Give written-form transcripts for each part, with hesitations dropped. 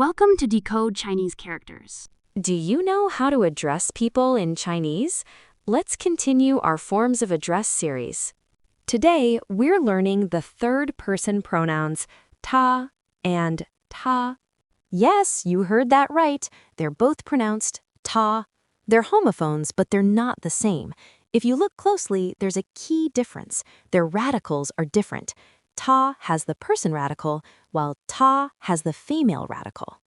Welcome to Decode Chinese Characters. Do you know how to address people in Chinese? Let's continue our Forms of Address series. Today, we're learning the third-person pronouns ta and ta. Yes, you heard that right. They're both pronounced ta. They're homophones, but they're not the same. If you look closely, there's a key difference. Their radicals are different. Ta has the person radical, while ta has the female radical.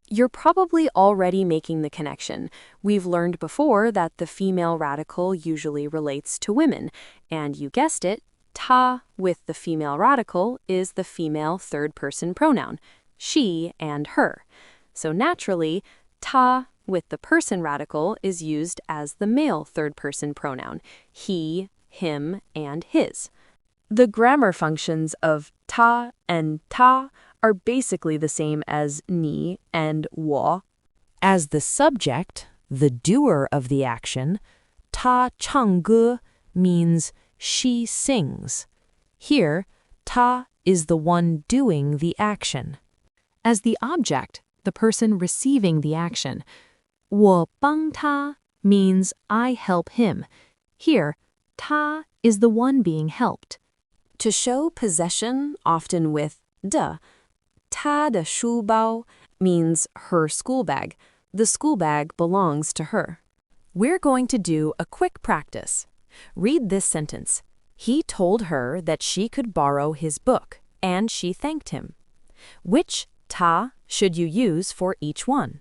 You're probably already making the connection. We've learned before that the female radical usually relates to women, and you guessed it, ta with the female radical is the female third-person pronoun, she and her. So naturally, ta with the person radical is used as the male third-person pronoun, he, him, and his. The grammar functions of ta and ta are basically the same as ni and wo. As the subject, the doer of the action, ta changge means she sings. Here, ta is the one doing the action. As the object, the person receiving the action, 我帮他 means I help him. Here, ta is the one being helped. To show possession, often with de, 她的书包 means her school bag. The school bag belongs to her. We're going to do a quick practice. Read this sentence. He told her that she could borrow his book, and she thanked him. Which ta should you use for each one?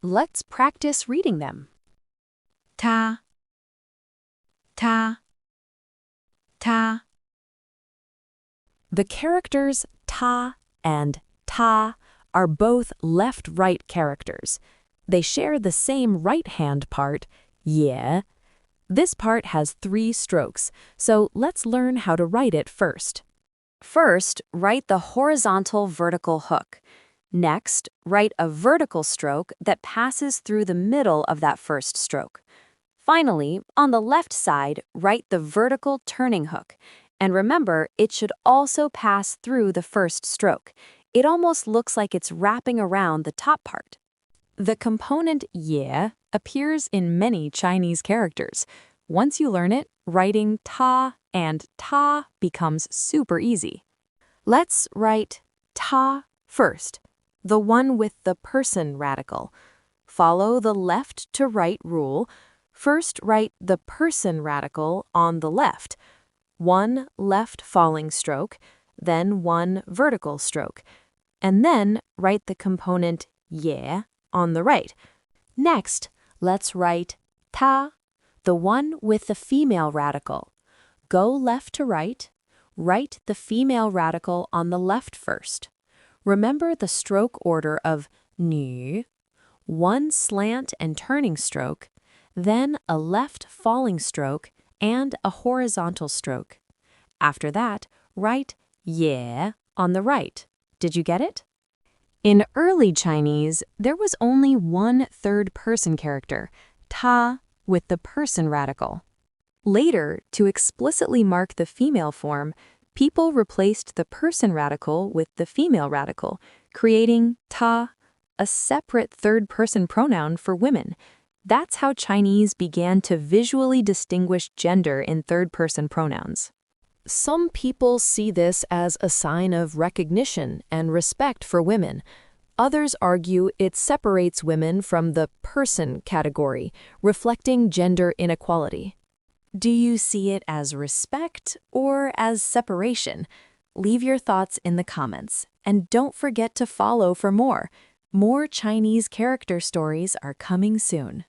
Let's practice reading them. Ta, ta, ta. The characters ta and ta are both left-right characters. They share the same right-hand part, ye. This part has 3 strokes, so let's learn how to write it first. First, write the horizontal vertical hook. Next, write a vertical stroke that passes through the middle of that first stroke. Finally, on the left side, write the vertical turning hook. And remember, it should also pass through the first stroke. It almost looks like it's wrapping around the top part. The component ye appears in many Chinese characters. Once you learn it, writing ta and ta becomes super easy. Let's write ta first, the one with the person radical. Follow the left to right rule. First, write the person radical on the left. 1 left falling stroke, then 1 vertical stroke. And then write the component ye on the right. Next, let's write ta, the one with the female radical. Go left to right. Write the female radical on the left first. Remember the stroke order of nu, 1 slant and turning stroke, then a left falling stroke, and a horizontal stroke. After that, write ye on the right. Did you get it? In early Chinese, there was only 1 third-person character, ta, with the person radical. Later, to explicitly mark the female form, people replaced the person radical with the female radical, creating ta, a separate third-person pronoun for women. That's how Chinese began to visually distinguish gender in third-person pronouns. Some people see this as a sign of recognition and respect for women. Others argue it separates women from the person category, reflecting gender inequality. Do you see it as respect or as separation? Leave your thoughts in the comments, and don't forget to follow for more. More Chinese character stories are coming soon.